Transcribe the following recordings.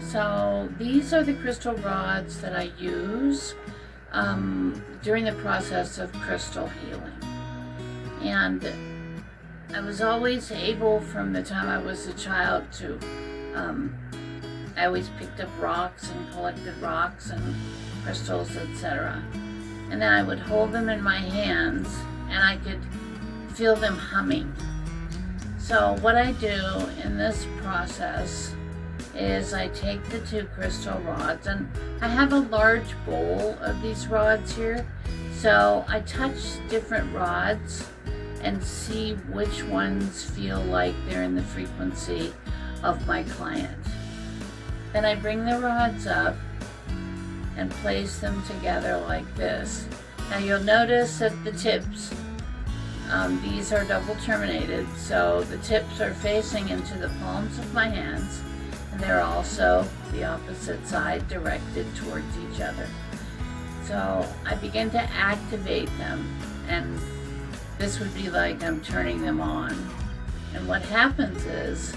So these are the crystal rods that I use during the process of crystal healing. And I was always able, from the time I was a child, to I always picked up rocks and collected rocks and crystals, etc. And then I would hold them in my hands and I could feel them humming. So what I do in this process is I take the 2 crystal rods, and I have a large bowl of these rods here. So I touch different rods and see which ones feel like they're in the frequency of my client. Then I bring the rods up and place them together like this. Now you'll notice that the tips, these are double terminated, so the tips are facing into the palms of my hands, and they're also the opposite side directed towards each other. So I begin to activate them, and this would be like I'm turning them on. And what happens is,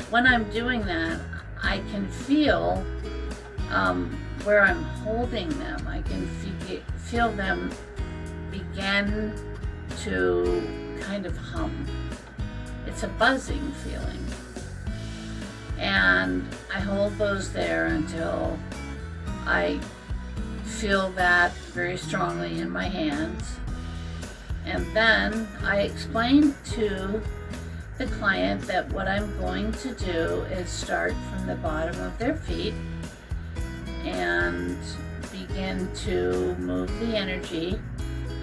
when I'm doing that, I can feel where I'm holding them. I can feel them begin to kind of hum. It's a buzzing feeling. And I hold those there until I feel that very strongly in my hands. And then I explain to the client that what I'm going to do is start from the bottom of their feet and begin to move the energy.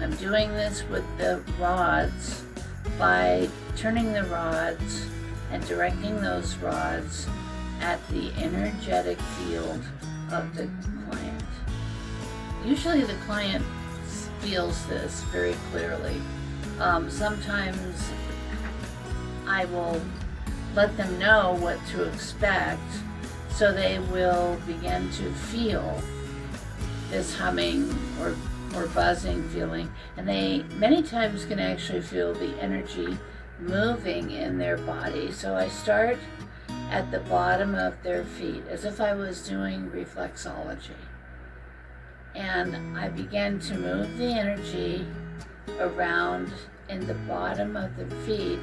I'm doing this with the rods by turning the rods and directing those rods at the energetic field of the client. Usually the client feels this very clearly. Sometimes I will let them know what to expect, so they will begin to feel this humming or buzzing feeling, and they many times can actually feel the energy moving in their body. So I start at the bottom of their feet as if I was doing reflexology, and I begin to move the energy around in the bottom of the feet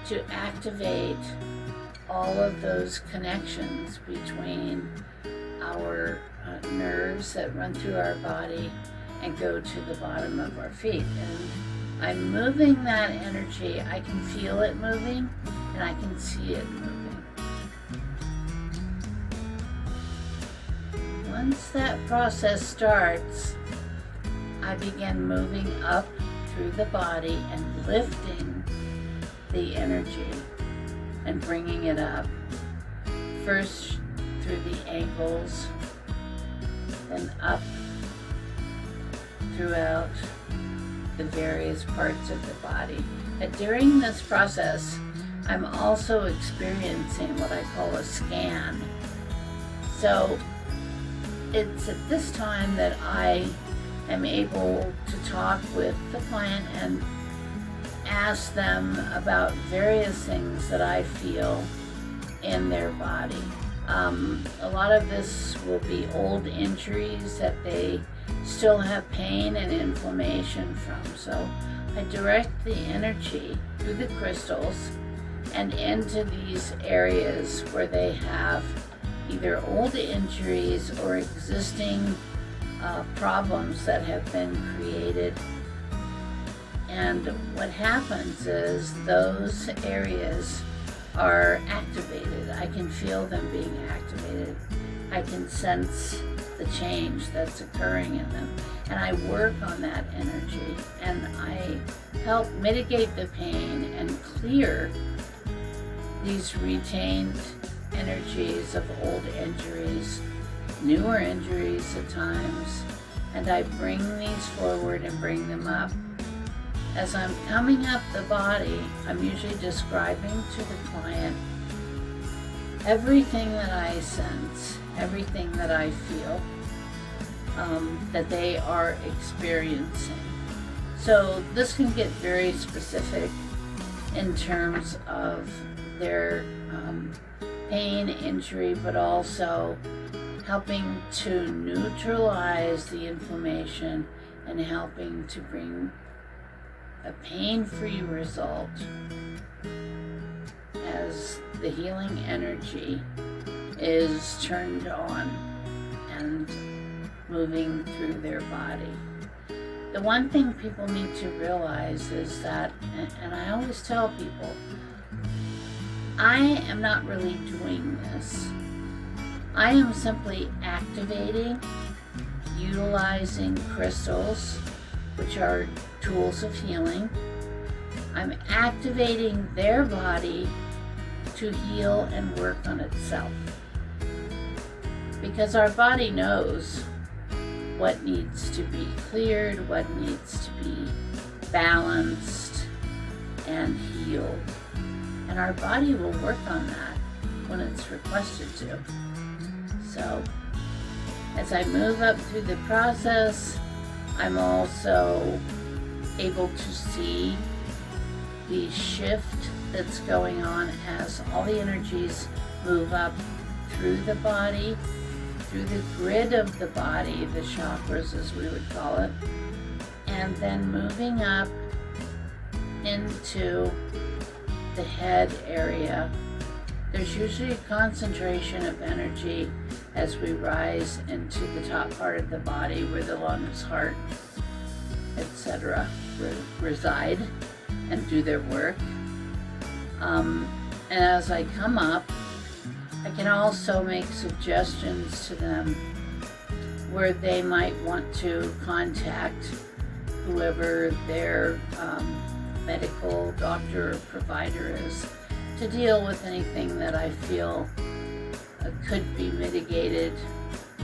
to activate all of those connections between our nerves that run through our body and go to the bottom of our feet. And I'm moving that energy. I can feel it moving and I can see it moving. Once that process starts, I begin moving up through the body and lifting the energy and bringing it up. First through the ankles, then up throughout the various parts of the body. And during this process, I'm also experiencing what I call a scan. So it's at this time that I am able to talk with the client and ask them about various things that I feel in their body. A lot of this will be old injuries that they still have pain and inflammation from. So I direct the energy through the crystals and into these areas where they have either old injuries or existing problems that have been created. And what happens is those areas are activated. I can feel them being activated. I can sense the change that's occurring in them. And I work on that energy and I help mitigate the pain and clear these retained energies of old injuries, newer injuries at times, and I bring these forward and bring them up. As I'm coming up the body, I'm usually describing to the client everything that I sense, everything that I feel, that they are experiencing. So this can get very specific in terms of their pain, injury, but also helping to neutralize the inflammation and helping to bring a pain-free result as the healing energy is turned on and moving through their body. The one thing people need to realize is that, and I always tell people, I am not really doing this. I am simply activating, utilizing crystals, which are tools of healing. I'm activating their body to heal and work on itself. Because our body knows what needs to be cleared, what needs to be balanced and healed. And our body will work on that when it's requested to. So, as I move up through the process, I'm also able to see the shift that's going on as all the energies move up through the body, through the grid of the body, the chakras as we would call it, and then moving up into the head area. There's usually a concentration of energy as we rise into the top part of the body where the lungs, heart, etc. reside and do their work. And as I come up, I can also make suggestions to them where they might want to contact whoever their medical doctor or provider is to deal with anything that I feel could be mitigated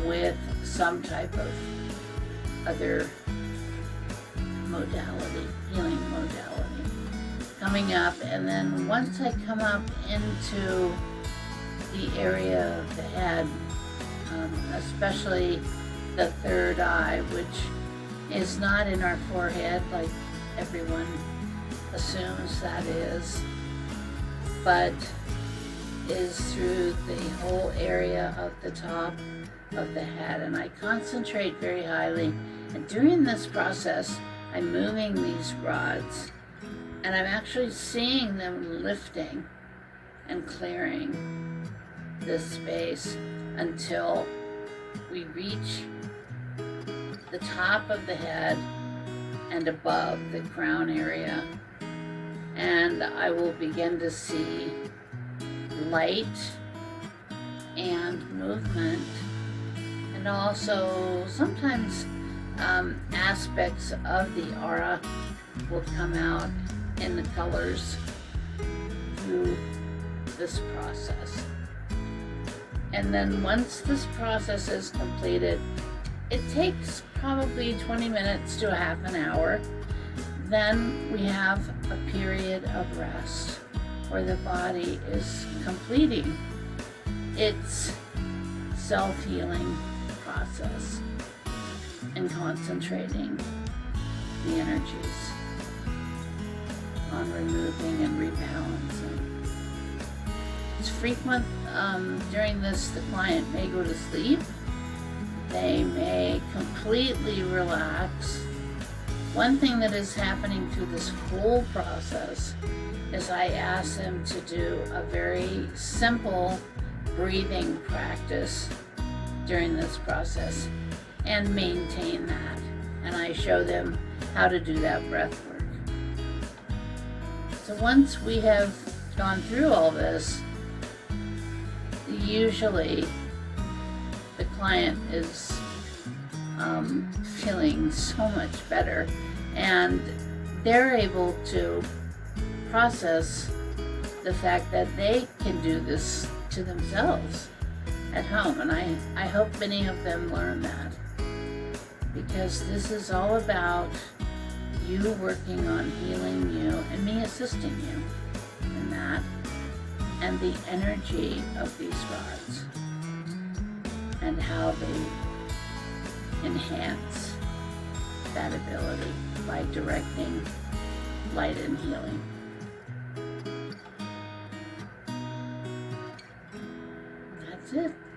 with some type of other modality, healing modality. Coming up, and then once I come up into the area of the head, especially the third eye, which is not in our forehead like everyone assumes that is, but is through the whole area of the top of the head. And I concentrate very highly, and during this process I'm moving these rods and I'm actually seeing them lifting and clearing this space until we reach the top of the head and above the crown area, and I will begin to see light and movement, and also sometimes aspects of the aura will come out in the colors through this process. And then once this process is completed, it takes probably 20 minutes to a half an hour. Then we have a period of rest where the body is completing its self-healing process and concentrating the energies on removing and rebalancing. It's frequent during this, the client may go to sleep, they may completely relax. One thing that is happening through this whole process is I ask them to do a very simple breathing practice during this process and maintain that. And I show them how to do that breath work. So once we have gone through all this, usually the client is feeling so much better, and they're able to process the fact that they can do this to themselves at home. And I hope many of them learn that, because this is all about you working on healing you and me assisting you in that, and the energy of these rods and how they enhance that ability by directing light and healing. That's it.